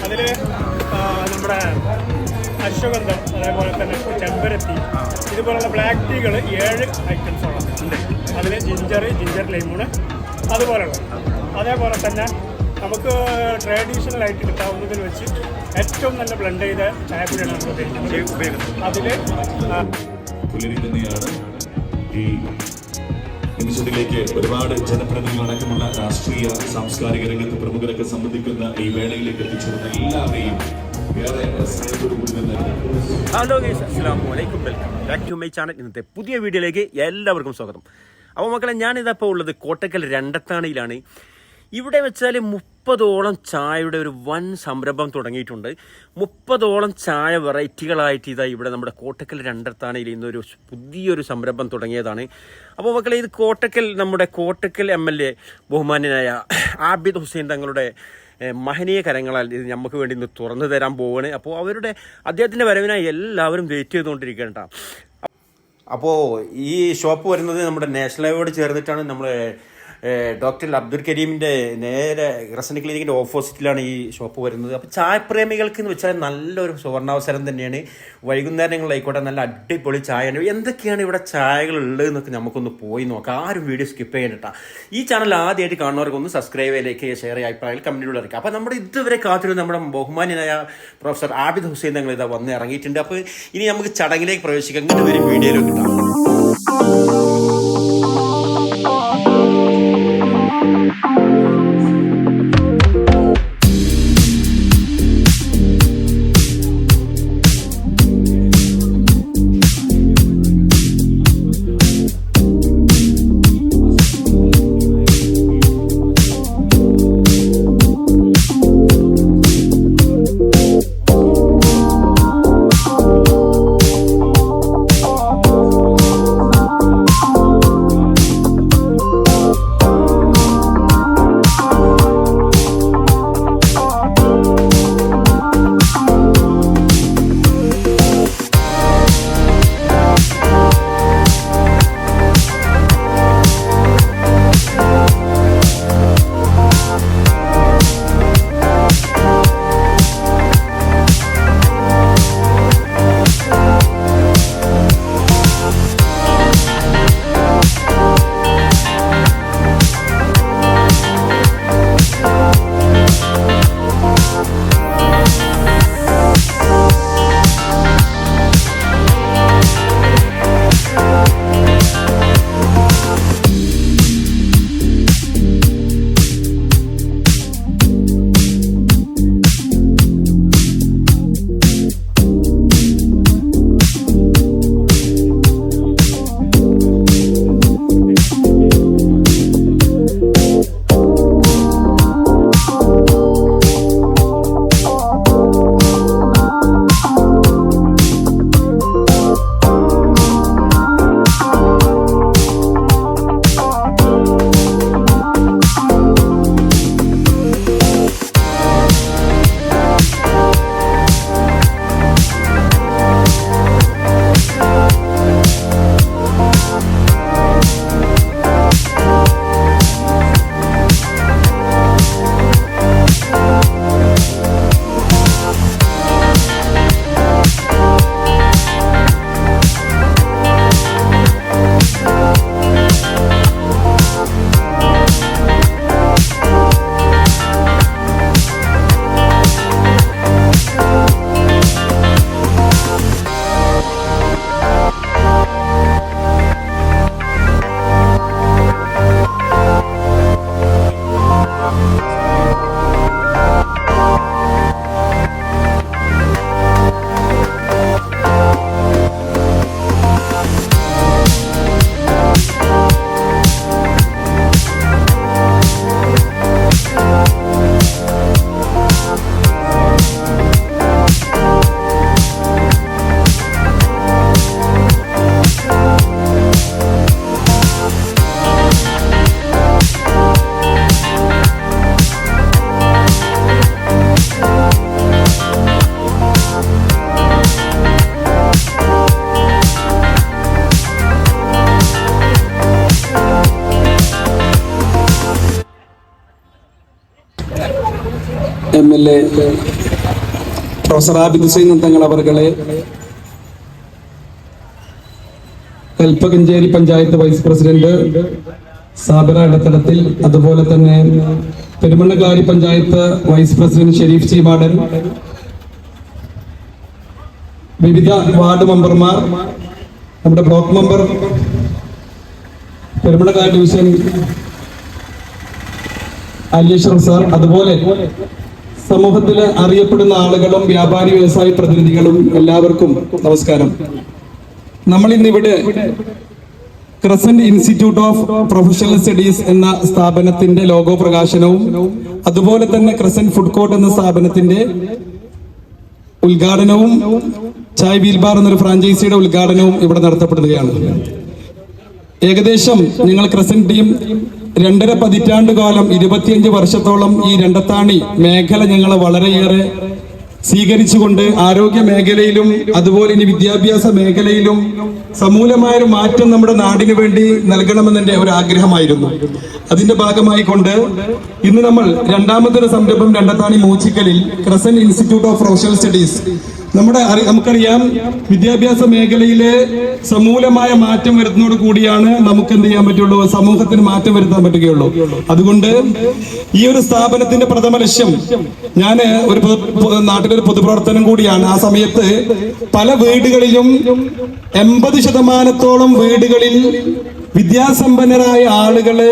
അതിൽ നമ്മുടെ അശ്വഗന്ധം, അതേപോലെ തന്നെ ചെമ്പരത്തി, ഇതുപോലുള്ള ബ്ലാക്ക് ടീകൾ 7 ഐറ്റംസോളം ഉണ്ട്. അതിൽ ജിഞ്ചർ ലൈമൂണ് അതുപോലെയുള്ള. അതേപോലെ തന്നെ നമുക്ക് ട്രഡീഷണൽ ആയിട്ട് കിട്ടാവുന്നതിൽ വെച്ച് ഏറ്റവും നല്ല ബ്ലെൻഡ് ചെയ്ത ചായപ്പൊടിയാണ് നമ്മൾ ഉപയോഗിക്കുന്നത്. അതിൽ ഈ നിമിഷത്തിലേക്ക് ഒരുപാട് ജനപ്രതിനിധികൾ അടക്കമുള്ള രാഷ്ട്രീയ സാംസ്കാരിക രംഗത്ത് പ്രമുഖരൊക്കെ സംബന്ധിക്കുന്ന ഈ വേളയിലേക്ക് എത്തിച്ചേർന്ന എല്ലാവരെയും ഹലോ ഗൈസ്, അസ്സലാമു അലൈക്കും. Welcome back to my channel. ഇന്നത്തെ പുതിയ വീഡിയോയിലേക്ക് എല്ലാവർക്കും സ്വാഗതം. അപ്പോൾ മക്കളെ, ഞാനിതപ്പോൾ ഉള്ളത് കോട്ടക്കൽ രണ്ടത്താണിയിലാണ്. ഇവിടെ വെച്ചാൽ 30ഓളം ചായയുടെ ഒരു വൻ സംരംഭം തുടങ്ങിയിട്ടുണ്ട്. 30ഓളം ചായ വെറൈറ്റികളായിട്ട് ഇതാ ഇവിടെ നമ്മുടെ കോട്ടക്കൽ രണ്ടത്താണിയിൽ ഇന്നൊരു പുതിയൊരു സംരംഭം തുടങ്ങിയതാണ്. അപ്പോൾ മക്കളെ, ഇത് നമ്മുടെ കോട്ടക്കൽ MLA ബഹുമാന്യനായ ആബിദ് ഹുസൈൻ തങ്ങളുടെ മഹനീയ കരങ്ങളാൽ ഇത് നമുക്ക് വേണ്ടി ഇന്ന് തുറന്നു തരാൻ പോവുകയാണ്. അപ്പോൾ അദ്ദേഹത്തിൻ്റെ വരവിനായി എല്ലാവരും വെയിറ്റ് ചെയ്തുകൊണ്ടിരിക്കേണ്ട. അപ്പോൾ ഈ ഷോപ്പ് വരുന്നത് നമ്മുടെ നാഷണൽ ഹൈവേയോട് ചേർന്നിട്ടാണ്. നമ്മൾ ഡോക്ടർ അബ്ദുൽ കരീമിൻ്റെ നേരെ റസൻ ക്ലിനിക്കിൻ്റെ ഓപ്പോസിറ്റിലാണ് ഈ ഷോപ്പ് വരുന്നത്. അപ്പോൾ ചായപ്രേമികൾക്ക് എന്ന് വെച്ചാൽ നല്ലൊരു സുവർണാവസരം തന്നെയാണ്. വൈകുന്നേരങ്ങളിലായിക്കോട്ടെ നല്ല അടിപൊളി ചായയാണ്. എന്തൊക്കെയാണ് ഇവിടെ ചായകൾ ഉള്ളതെന്നൊക്കെ നമുക്കൊന്ന് പോയി നോക്കാം. ആരും വീഡിയോ സ്കിപ്പ് ചെയ്യണ്ട. ഈ ചാനൽ ആദ്യമായിട്ട് കാണുന്നവർക്കൊന്ന് സബ്സ്ക്രൈബ് ചെയ്തേക്ക്, ഷെയർ ചെയ്യുക, അഭിപ്രായങ്ങൾ കമൻറ്റിലൂടെ അറിയിക്കുക. അപ്പോൾ നമ്മുടെ ഇതുവരെ കാത്തിരുന്ന നമ്മുടെ ബഹുമാന്യനായ പ്രൊഫസർ ആബിദ് ഹുസൈൻ തങ്ങൾ ഇതാ വന്ന് ഇറങ്ങിയിട്ടുണ്ട്. അപ്പോൾ ഇനി നമുക്ക് ചടങ്ങിലേക്ക് പ്രവേശിക്കാം. ഇങ്ങോട്ട് വരും വീഡിയോയിലേക്ക് കിട്ടാം. MLA professor Abid Hussain Thangal അവർകളെ, Kalpakanchery panchayat vice president Sabira ഇടത്തടത്തിൽ, അതുപോലെ തന്നെ പെരുമണ്ണക്കാരി പഞ്ചായത്ത് വൈസ് പ്രസിഡന്റ് ഷെരീഫ് ചീമാടൻ, വിവിധ വാർഡ് മെമ്പർമാർ, നമ്മുടെ ബ്ലോക്ക് മെമ്പർ പെരുമണ്ണക്കാരി ഡിവിഷൻ അലിയശ്വർ സാർ, അതുപോലെ സമൂഹത്തിൽ അറിയപ്പെടുന്ന ആളുകളും വ്യാപാരി വ്യവസായ പ്രതിനിധികളും എല്ലാവർക്കും നമസ്കാരം. നമ്മൾ ഇന്നിവിടെ crescent institute of professional studies എന്ന സ്ഥാപനത്തിന്റെ ലോഗോ പ്രകാശനവും അതുപോലെ തന്നെ ക്രസന്റ് ഫുഡ് കോർട്ട് എന്ന സ്ഥാപനത്തിന്റെ ഉദ്ഘാടനവും ചായ് വീൽ ബാർ എന്നൊരു ഫ്രാഞ്ചൈസിയുടെ ഉദ്ഘാടനവും ഇവിടെ നടത്തപ്പെടുകയാണ്. ഏകദേശം ഞങ്ങൾ ക്രസന്റ് ടീം 2.5 പതിറ്റാണ്ട് കാലം 25 വർഷത്തോളം ഈ രണ്ടത്താണി മേഖല ഞങ്ങൾ വളരെയേറെ സ്വീകരിച്ചുകൊണ്ട് ആരോഗ്യ മേഖലയിലും അതുപോലെ ഇനി വിദ്യാഭ്യാസ മേഖലയിലും സമൂലമായൊരു മാറ്റം നമ്മുടെ നാടിന് വേണ്ടി നൽകണമെന്ന് എൻ്റെ ഒരു ആഗ്രഹമായിരുന്നു. അതിന്റെ ഭാഗമായി കൊണ്ട് ഇന്ന് നമ്മൾ രണ്ടാമതൊരു സംരംഭം രണ്ടത്താണി മൂച്ചിക്കലിൽ Crescent institute of professional studies, നമുക്കറിയാം വിദ്യാഭ്യാസ മേഖലയിലെ സമൂലമായ മാറ്റം വരുന്നതോട് കൂടിയാണ് നമുക്ക് എന്ത് ചെയ്യാൻ പറ്റുള്ളൂ, സമൂഹത്തിന് മാറ്റം വരുത്താൻ പറ്റുകയുള്ളൂ. അതുകൊണ്ട് ഈ ഒരു സ്ഥാപനത്തിന്റെ പ്രഥമ ലക്ഷ്യം, ഞാൻ ഒരു നാട്ടിലൊരു പൊതുപ്രവർത്തനം കൂടിയാണ്. ആ സമയത്ത് പല വീടുകളിലും 80% വീടുകളിൽ വിദ്യാസമ്പന്നരായ ആളുകള്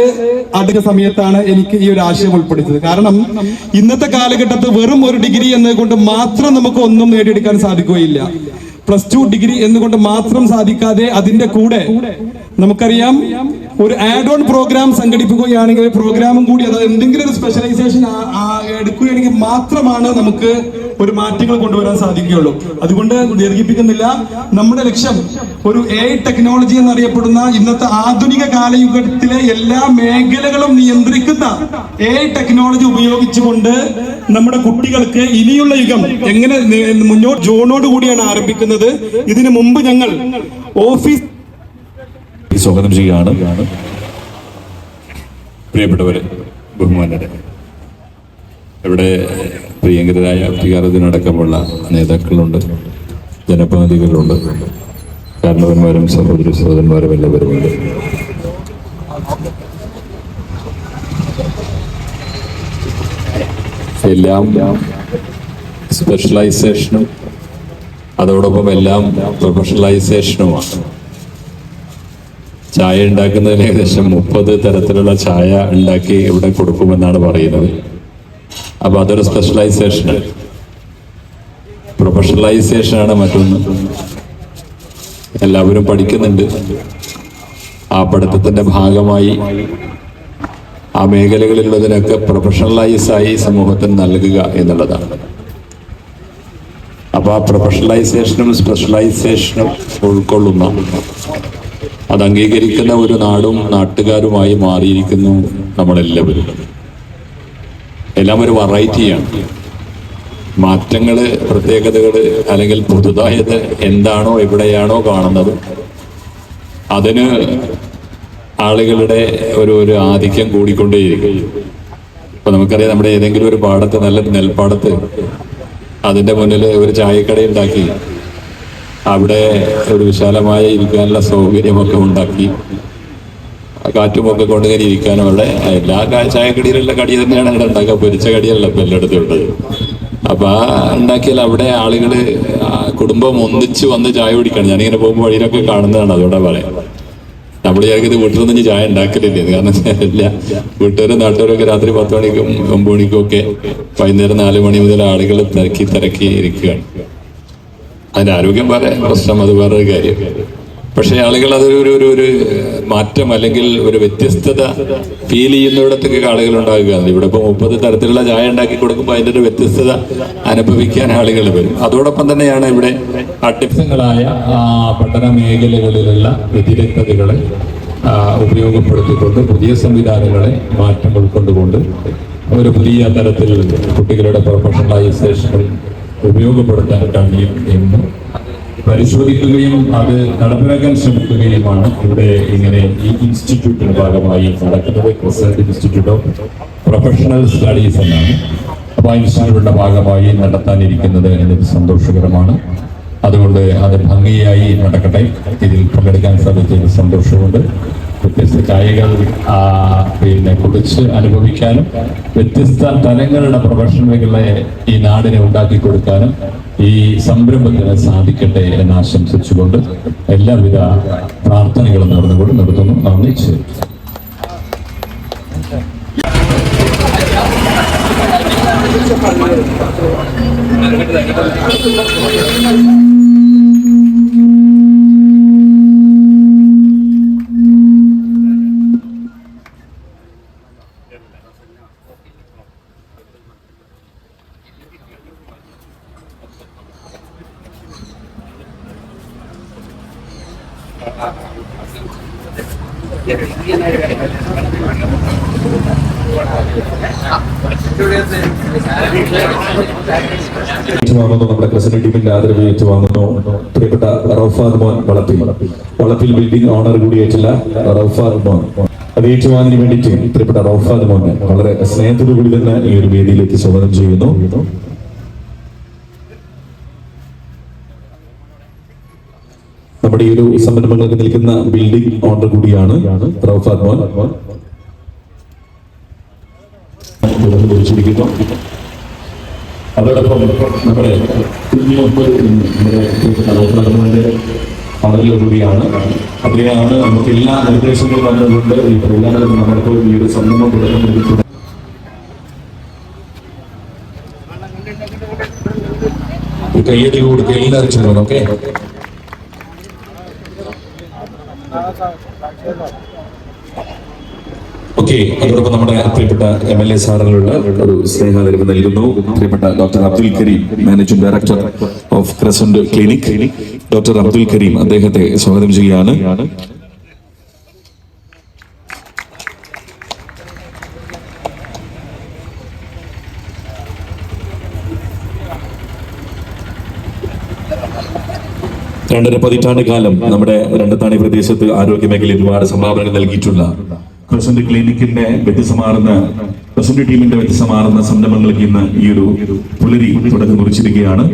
അടുത്ത സമയത്താണ് എനിക്ക് ഈ ഒരു ആശയം ഉൾപ്പെടുത്തിയത്. കാരണം ഇന്നത്തെ കാലഘട്ടത്തിൽ വെറും ഒരു ഡിഗ്രി എന്നതുകൊണ്ട് മാത്രം നമുക്ക് ഒന്നും നേടിയെടുക്കാൻ സാധിക്കുകയില്ല. +2 ഡിഗ്രി എന്നുകൊണ്ട് മാത്രം സാധിക്കാതെ അതിന്റെ കൂടെ നമുക്കറിയാം ഒരു ആഡ് ഓൺ പ്രോഗ്രാം സംഘടിപ്പിക്കുകയാണെങ്കിൽ പ്രോഗ്രാമും കൂടി, അത് എന്തെങ്കിലും ഒരു സ്പെഷ്യലൈസേഷൻ എടുക്കുകയാണെങ്കിൽ മാത്രമാണ് നമുക്ക് ഒരു മാറ്റങ്ങൾ കൊണ്ടുവരാൻ സാധിക്കുകയുള്ളൂ. അതുകൊണ്ട് ദീർഘിപ്പിക്കുന്നില്ല. നമ്മുടെ ലക്ഷ്യം ഒരു AI ടെക്നോളജി എന്നറിയപ്പെടുന്ന ഇന്നത്തെ ആധുനിക കാലയുഗത്തിലെ എല്ലാ മേഖലകളും നിയന്ത്രിക്കുന്ന AI ടെക്നോളജി ഉപയോഗിച്ചുകൊണ്ട് നമ്മുടെ കുട്ടികൾക്ക് ഇനിയുള്ള യുഗം എങ്ങനെ മുന്നോട്ട് ജോണോട് കൂടിയാണ് ആരംഭിക്കുന്നത്. ഇതിനു മുമ്പ് ഞങ്ങൾ ഓഫീസ് സ്വാഗതം ചെയ്യുകയാണ്. പ്രിയപ്പെട്ടവരെ, ബഹുമാനരെ, ഇവിടെ പ്രിയങ്കരായ വികാരത്തിനടക്കമുള്ള നേതാക്കളുണ്ട്, ജനപ്രതിനിധികളുണ്ട്, കാരണവന്മാരും സഹോദരി സഹോദരന്മാരും എല്ലാവരുമുണ്ട്. എല്ലാം സ്പെഷ്യലൈസേഷനും അതോടൊപ്പം എല്ലാം പ്രൊഫഷണലൈസേഷനുമാണ്. ചായ ഉണ്ടാക്കുന്നതിൽ ഏകദേശം 30 തരത്തിലുള്ള ചായ ഉണ്ടാക്കി ഇവിടെ കൊടുക്കുമെന്നാണ് പറയുന്നത്. അപ്പൊ അതൊരു സ്പെഷ്യലൈസേഷനാണ്. പ്രൊഫഷണലൈസേഷനാണ് മറ്റൊന്ന്. എല്ലാവരും പഠിക്കുന്നുണ്ട്. ആ പഠിത്തത്തിന്റെ ഭാഗമായി ആ മേഖലകളിലുള്ളതിനൊക്കെ പ്രൊഫഷണലൈസായി സമൂഹത്തിന് നൽകുക എന്നുള്ളതാണ്. അപ്പൊ ആ പ്രൊഫഷണലൈസേഷനും സ്പെഷ്യലൈസേഷനും ഉൾക്കൊള്ളുന്ന, അത് അംഗീകരിക്കുന്ന ഒരു നാടും നാട്ടുകാരുമായി മാറിയിരിക്കുന്നു നമ്മളെല്ലാവരും. എല്ലാം ഒരു വെറൈറ്റിയാണ്. മാറ്റങ്ങള്, പ്രത്യേകതകള് അല്ലെങ്കിൽ പുതുതായത് എന്താണോ എവിടെയാണോ കാണുന്നത് അതിന് ആളുകളുടെ ഒരു ആധിക്യം കൂടിക്കൊണ്ടേയിരിക്കും. ഇപ്പൊ നമുക്കറിയാം, നമ്മുടെ ഏതെങ്കിലും ഒരു പാടത്ത്, നല്ല നെൽപ്പാടത്ത് അതിന്റെ മുന്നിൽ ഒരു ചായക്കട ഉണ്ടാക്കി അവിടെ ഒരു വിശാലമായ ഇരിക്കാനുള്ള സൗകര്യമൊക്കെ ഉണ്ടാക്കി കാറ്റുമൊക്കെ കൊണ്ടുകരി ഇരിക്കാനും അവിടെ എല്ലാ ചായക്കടിയിലുള്ള കടി തന്നെയാണ് അവിടെ ഉണ്ടാക്കുക. പൊരിച്ച കടിയല്ല ഇപ്പൊ എല്ലായിടത്തും ഉള്ളത്. അപ്പൊ ആ ഉണ്ടാക്കിയാൽ അവിടെ ആളുകള് കുടുംബം ഒന്നിച്ച് വന്ന് ചായ കുടിക്കണം. ഞാനിങ്ങനെ പോകുമ്പോൾ വഴിയിലൊക്കെ കാണുന്നതാണ്. അതുകൊണ്ടാ പറയാം, നമ്മൾ വിചാരിക്കുന്നത് വീട്ടിലൊന്നും ചായ ഉണ്ടാക്കലില്ലേ. കാരണം ഇല്ല, വീട്ടുകാരും നാട്ടുകാരൊക്കെ രാത്രി 10 മണിക്കും 9 മണിക്കും ഒക്കെ വൈകുന്നേരം 4 മണി മുതൽ ആളുകൾ തിരക്കി ഇരിക്കുകയാണ്. അതിന്റെ ആരോഗ്യം വേറെ പ്രശ്നം, അത് വേറൊരു കാര്യം. പക്ഷെ ആളുകൾ അതൊരു മാറ്റം അല്ലെങ്കിൽ ഒരു വ്യത്യസ്തത ഫീൽ ചെയ്യുന്നിടത്തൊക്കെ ആളുകൾ ഉണ്ടാകുകയാണ്. ഇവിടെ ഇപ്പൊ 30 തരത്തിലുള്ള ചായ ഉണ്ടാക്കി കൊടുക്കുമ്പോൾ അതിന്റെ ഒരു വ്യത്യസ്തത അനുഭവിക്കാൻ ആളുകൾ വരും. അതോടൊപ്പം തന്നെയാണ് ഇവിടെ അട്ടിപ്സങ്ങളായ പഠന മേഖലകളിലുള്ള വ്യതിരക്തതകളെ ഉപയോഗപ്പെടുത്തിക്കൊണ്ട് പുതിയ സംവിധാനങ്ങളെ മാറ്റം ഉൾക്കൊണ്ടുകൊണ്ട് ഒരു പുതിയ തരത്തിൽ കുട്ടികളുടെ പ്രൊഫഷണലൈസേഷൻ ഉപയോഗപ്പെടുത്താൻ കഴിയും എന്ന് പരിശോധിക്കുകയും അത് നടപ്പിലാക്കാൻ ശ്രമിക്കുകയുമാണ് ഇവിടെ ഇങ്ങനെ ഈ ഇൻസ്റ്റിറ്റ്യൂട്ടിന്റെ ഭാഗമായി നടക്കുന്നത്. Crescent institute of professional studies എന്നാണ്. അപ്പൊ ഇൻസ്റ്റിറ്റ്യൂട്ടിന്റെ ഭാഗമായി നടത്താനിരിക്കുന്നത് എനിക്ക് സന്തോഷകരമാണ്. അതുകൊണ്ട് അത് ഭംഗിയായി നടക്കട്ടെ. ഇതിൽ പങ്കെടുക്കാൻ സാധിച്ചതിൽ സന്തോഷമുണ്ട്. വ്യത്യസ്ത ചായകൾ കുടിച്ച് അനുഭവിക്കാനും വ്യത്യസ്ത തലങ്ങളുടെ പ്രൊഫഷണലുകളെ ഈ നാടിനെ ഉണ്ടാക്കി കൊടുക്കാനും ഈ സംരംഭത്തിന് സാധിക്കട്ടെ എന്ന് ആശംസിച്ചുകൊണ്ട് എല്ലാവിധ പ്രാർത്ഥനകളും നടന്നുകൊണ്ട് നിർത്തുന്നു. നന്ദി. ശരി. നമ്മുടെ ക്രിസന്റ് ടീമിന്റെ ആദരവ് ഏറ്റുവാങ്ങുന്നു പ്രിയപ്പെട്ട റൌഫാദ് മോൻ വളപ്പിൽ ബിൽഡിംഗ് ഓണർ കൂടിയായിട്ടുള്ള റൌഫാദ് മോൻ. അത് ഏറ്റുവാങ്ങിന് വേണ്ടിയിട്ട് പ്രിയപ്പെട്ട റൌഫാദ് മോനെ വളരെ സ്നേഹത്തോടുകൂടി തന്നെ ഈ ഒരു വേദിയിലേക്ക് സ്വാഗതം ചെയ്യുന്നു. നമ്മുടെ ഈ ഒരു സംരംഭങ്ങൾക്ക് നിൽക്കുന്ന ബിൽഡിംഗ് ഓണർ കൂടിയാണ് റൌഫാദ് മോൻ. ലഭിച്ചിരിക്കുന്നു. അതോടൊപ്പം നമ്മുടെ കൂടിയാണ്. അതിലെയാണ് നമുക്ക് എല്ലാ നിർദ്ദേശങ്ങളും വന്നതുകൊണ്ട് ഈ പ്രോഗ്രാമിൽ നമ്മൾക്ക് ഈ ഒരു സംരംഭം തുടക്കം ലഭിച്ചു. കയ്യടി കൊടുക്കുക എല്ലാവരും ചേർന്ന്. Okay, okay. അതോടൊപ്പം നമ്മുടെ പ്രിയപ്പെട്ട MLA സാറിനുള്ള ഒരു സ്നേഹാദരവ് നൽകുന്നു. പ്രിയപ്പെട്ട doctor Abdul Kareem, managing director of crescent clinic, doctor Abdul Kareem, അദ്ദേഹത്തെ സ്വാഗതം ചെയ്യുകയാണ്. രണ്ടര പതിറ്റാണ്ട് കാലം നമ്മുടെ രണ്ടത്താണി പ്രദേശത്ത് ആരോഗ്യ മേഖലയിൽ ഒരുപാട് സംഭാവനകൾ നൽകിയിട്ടുള്ള ക്രസന്റ് ക്ലിനിക്കിന്റെ ക്രസന്റ് ടീമിന്റെ വ്യത്യസ്തമാർന്ന സംരംഭങ്ങൾക്ക് ഇന്ന് ഈ ഒരു പുലരി തുടക്കം കുറിച്ചിരിക്കുകയാണ്.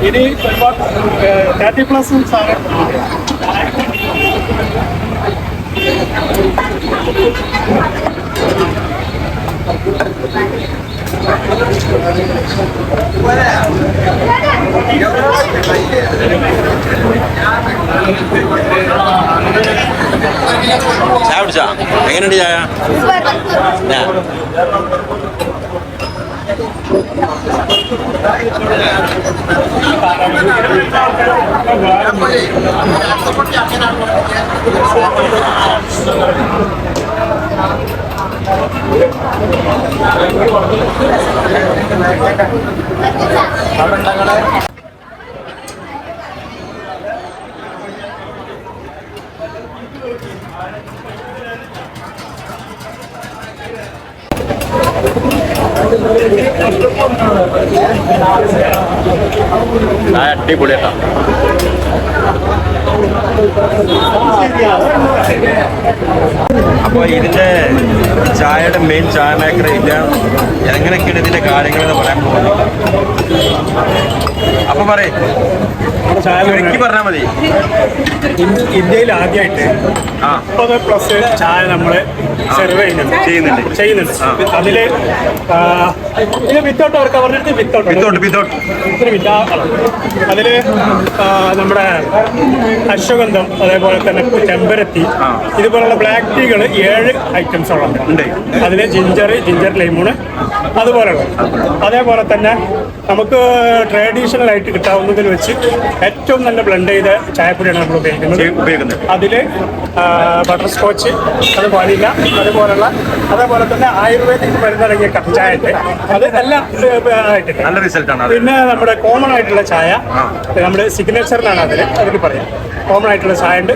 ഇനി 30+ സാധനം ചായ കുടിച്ചാ? എങ്ങനെയുണ്ട് ചായ? അടിപൊളിയാ. അപ്പോൾ ഇതിന്റെ ചായയുടെ മെയിൻ ചായ മേക്കർ ഇത് എങ്ങനെയൊക്കെയാണ് ഇതിന്റെ കാര്യങ്ങളെന്ന് പറയാൻ പോകുന്നത്. അപ്പൊ പറയും പറഞ്ഞാൽ മതി. ഇന്ത്യയിൽ ആദ്യമായിട്ട് 30+ ചായ നമ്മൾ സെർവ് ചെയ്യുന്നുണ്ട്. അതില് ഇത് വിത്തൗട്ട് അവർക്ക് പറഞ്ഞിട്ട് വിത്തൗട്ട് അതില് നമ്മുടെ അശ്വഗന്ധം, അതേപോലെ തന്നെ ചെമ്പരത്തി, ഇതുപോലുള്ള ബ്ലാക്ക് ടീകൾ 7 ഐറ്റംസോളം ഉണ്ട്. അതില് ജിഞ്ചർ ലൈമൂണ് അതുപോലെയുള്ള. അതേപോലെ തന്നെ നമുക്ക് ട്രഡീഷണൽ ആയിട്ട് കിട്ടാവുന്നതിൽ വെച്ച് ഏറ്റവും നല്ല ബ്ലെൻഡ് ചെയ്ത ചായപ്പൊടിയാണ് നമ്മൾ ഉപയോഗിക്കുന്നത്. അതിൽ ബട്ടർ സ്കോച്ച്, അത് വാനില, അതേപോലെ തന്നെ ആയുർവേദിക് മരുന്നിറങ്ങിയ കട്ടൻ ചായ ഉണ്ട്. അത് എല്ലാം ആയിട്ട് നല്ല റിസൾട്ടാണ്. പിന്നെ നമ്മുടെ കോമൺ ആയിട്ടുള്ള ചായ, നമ്മുടെ സിഗ്നേച്ചർ എന്നാണ് അതിൽ പറയാം. കോമൺ ആയിട്ടുള്ള ചായ ഉണ്ട്.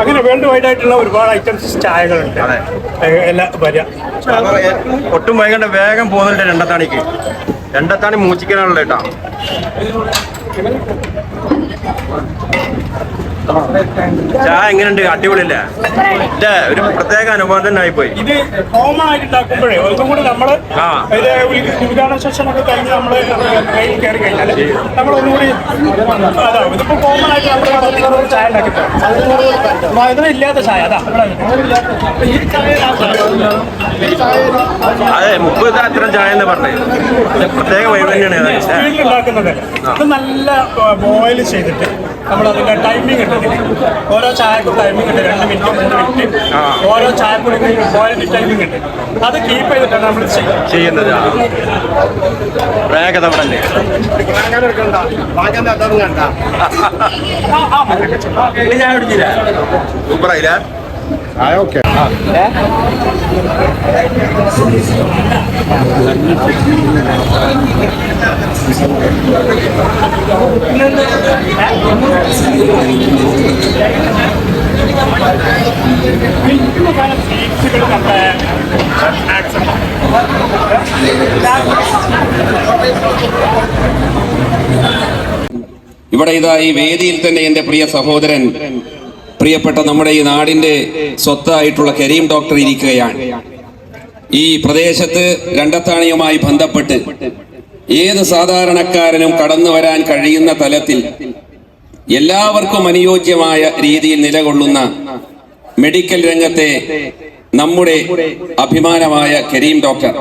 അങ്ങനെ വേൾഡ് വൈഡ് ആയിട്ടുള്ള ഒരുപാട് ഐറ്റംസ് ചായകളുണ്ട്. എല്ലാം വരിക. ഒട്ടും വൈകണ്ട, വേഗം പോകുന്നുണ്ട് രണ്ടത്താണി മൂച്ചിക്കാനുള്ള കേട്ടോ. ചായ എങ്ങനെയുണ്ട്? അടിപൊളിയല്ലേ? ഒരു പ്രത്യേക അനുഭവം തന്നെ ആയിപ്പോയി. ഇത് കോമൺ ആയിട്ട് ഉണ്ടാക്കുമ്പോഴേ ഒന്നും കൂടി നമ്മള് ഉദ്ഘാടന സെഷൻ ഒക്കെ കഴിഞ്ഞ് നമ്മള് ട്രെയിനിൽ കയറി കഴിഞ്ഞാൽ നമ്മളൊന്നുകൂടി ഇതിപ്പോ കോമൺ ആയിട്ട് നമ്മൾ ചായ ഉണ്ടാക്കി മധുരമില്ലാത്ത ചായ അതാ അതെ 30 അത്തരം ചായ എന്ന് പറഞ്ഞത് പ്രത്യേക വൈബ് തന്നെയാണ് വീട്ടിലുണ്ടാക്കുന്നത്. ഇത് നല്ല ബോയിൽ ചെയ്തിട്ട് നമ്മളതിന്റെ ടൈമിംഗ് ഉണ്ട്. ഓരോ ചായക്കും ടൈമിംഗ് ഉണ്ട്, 2 മിനിറ്റ് 3 മിനിറ്റ് ഓരോ ചായക്കും ബോയിലിന്റെ ടൈമിംഗ് ഉണ്ട്. അത് കീപ്പ് ചെയ്തിട്ടാണ് നമ്മൾ ചെയ്യുന്നത്. പ്രേകത അവിടെ ചായ കുടിച്ചില്ല? സൂപ്പറായില്ല? ഓക്കെ. സ്വീറ്റ്സുകൾ നമ്മുടെ ഇവിടെ ഇതാ ഈ വേദിയിൽ തന്നെ എൻ്റെ പ്രിയ സഹോദരൻ, പ്രിയപ്പെട്ട നമ്മുടെ ഈ നാടിന്റെ സ്വത്തായിട്ടുള്ള കരീം ഡോക്ടർ ഇരിക്കുകയാണ്. ഈ പ്രദേശത്ത് രണ്ടത്താണിയുമായി ബന്ധപ്പെട്ട് ഏത് സാധാരണക്കാരനും കടന്നു വരാൻ കഴിയുന്ന തലത്തിൽ എല്ലാവർക്കും അനുയോജ്യമായ രീതിയിൽ നിലകൊള്ളുന്ന മെഡിക്കൽ രംഗത്തെ നമ്മുടെ അഭിമാനമായ കരീം ഡോക്ടർ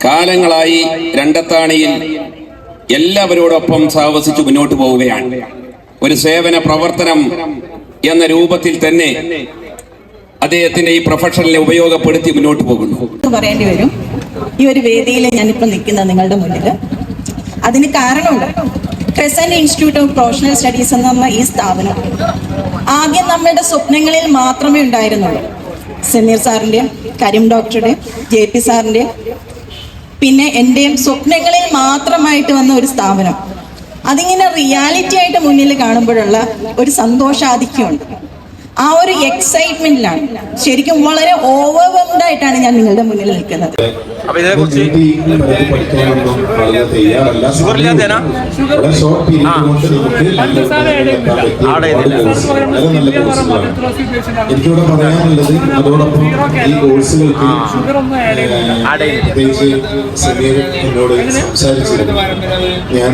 കാലങ്ങളായി രണ്ടത്താണിയിൽ എല്ലാവരോടൊപ്പം സാവസിച്ച് മുന്നോട്ട് പോവുകയാണ്. ഒരു സേവന പ്രവർത്തനം എന്ന രൂപത്തിൽ തന്നെ അദ്ദേഹത്തിന്റെ ഈ പ്രൊഫഷണലിനെ ഉപയോഗപ്പെടുത്തി മുന്നോട്ട് പോകുന്നു. പറയേണ്ടി വരും ഈ ഒരു വേദിയിൽ ഞാനിപ്പോൾ നിൽക്കുന്ന നിങ്ങളുടെ മുന്നിൽ. അതിന് കാരണമുണ്ട്. Crescent institute of professional studies എന്ന് പറഞ്ഞ ഈ സ്ഥാപനം ആദ്യം നമ്മുടെ സ്വപ്നങ്ങളിൽ മാത്രമേ ഉണ്ടായിരുന്നുള്ളൂ. സമീർ സാറിൻ്റെയും കരീം ഡോക്ടറുടെയും JP സാറിൻ്റെയും പിന്നെ എൻ്റെയും സ്വപ്നങ്ങളിൽ മാത്രമായിട്ട് വന്ന ഒരു സ്ഥാപനം. അതിങ്ങനെ റിയാലിറ്റി ആയിട്ട് മുന്നിൽ കാണുമ്പോഴുള്ള ഒരു സന്തോഷാധിക്യമുണ്ട്. ആ ഒരു എക്സൈറ്റ്മെന്റിലാണ്. ശരിക്കും വളരെ ഓവർവെൽംഡ് ആയിട്ടാണ് ഞാൻ നിങ്ങളുടെ മുന്നിൽ നിൽക്കുന്നത്. അപ്പൊ ഇതിനെക്കുറിച്ച് എനിക്കിവിടെ പറയാനുള്ളത് അതോടൊപ്പം ഈ കോഴ്സുകൾക്ക് സമീർ എന്നോട് സംസാരിച്ചിരുന്നു. ഞാൻ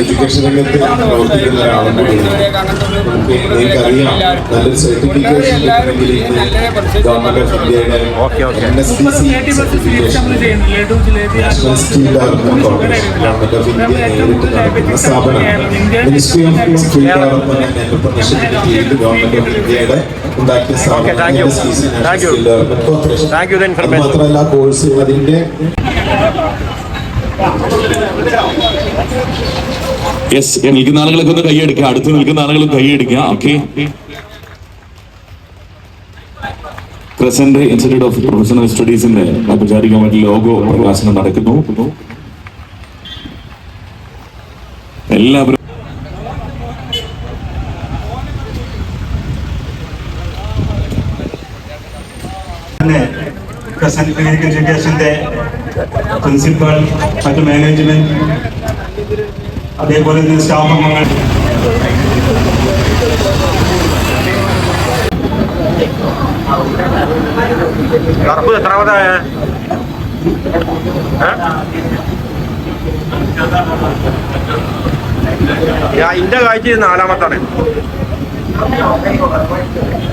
എഡ്യൂക്കേഷൻ രംഗത്ത് പ്രവർത്തിക്കുന്ന ഒരാളും കൂടിയാണ്. എനിക്കറിയാം നല്ലൊരു സർട്ടിഫിക്കേഷൻ കിട്ടണമെങ്കിൽ ഗവൺമെന്റ് ഓഫ് ഇന്ത്യയുടെ NSDC certification national skill development corporation government of India നേരിട്ട് നടത്തുന്ന സ്ഥാപനമാണ്. Ministry of skill development and എന്റർപ്രണർഷിപ്പിന്റെ കീഴിൽ ഗവൺമെന്റ് ഓഫ് ഇന്ത്യയുടെ ഉണ്ടാക്കിയ സ്ഥാപനമാണ് NSDC national skill development corporation. മാത്രമല്ല കോഴ്സ് അതിന്റെ നിൽക്കുന്ന ആളുകളൊക്കെ ഒന്ന് കൈയെടുക്കുക, അടുത്ത് നിൽക്കുന്ന ആളുകളും കൈയെടുക്കുക. Okay, Crescent institute of professional സ്റ്റഡീസിന്റെ ഔപചാരികമായിട്ട് ലോഗോ പ്രകാശനം നടക്കുന്നു. എല്ലാവരും ക്രസന്റ് ക്ലിനിക്കൽ എഡ്യൂക്കേഷന്റെ പ്രിൻസിപ്പൽ, മറ്റ് മാനേജ്മെന്റ്, അതേപോലെ തന്നെ സ്റ്റാഫ് അംഗങ്ങൾ, എത്രാമതായ ഇന്റെ കാഴ്ച 4-ാമത്താണ്.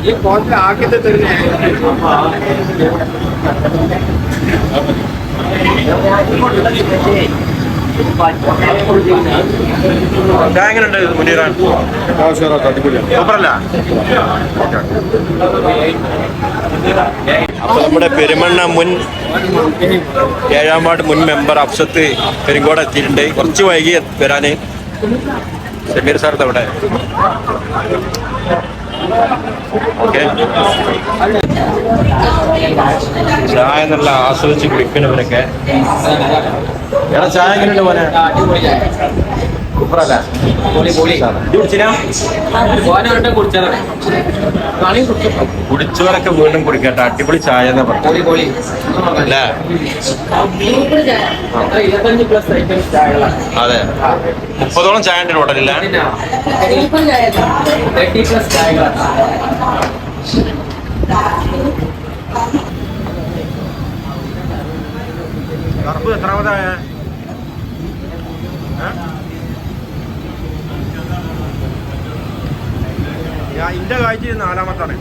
ഈ കോച്ച് ആക്കിട്ട് തരുന്നേ എങ്ങനെയുണ്ട് മുനീറാൻ? സൂപ്പറല്ല? അപ്പൊ നമ്മുടെ പെരുമണ്ണ മുൻ 7-ാം വാർഡ് മുൻ മെമ്പർ അഫ്സത്ത് പെരുങ്കോട് എത്തിയിട്ടുണ്ട്. കുറച്ച് വൈകി വരാന്. സമീർ സാർ അവിടെ. ഓക്കെ, ചായ നല്ല ആസ്വദിച്ച് കുടിക്കണവരൊക്കെ. എടാ ചായ എങ്ങനെയുണ്ട് പോലെ? സൂപ്പറല്ല? കുടിച്ചവരൊക്കെ വീണ്ടും കുടിക്കട്ടെ. അടിപൊളി ചായ എന്നാ പറഞ്ഞു അല്ലേ? അതെ. 30ഓളം ചായ ഉണ്ട് ടോട്ടലില്ല. കറുപ്പ് എത്രാമതായ? ഇന്റെ കാഴ്ച 4-ാമത്താണ്.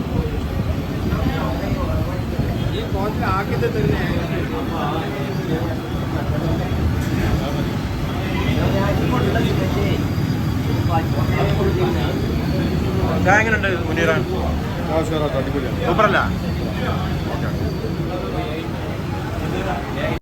ചായ എങ്ങനെയുണ്ട് മുനീറ? സൂപ്പറല്ല?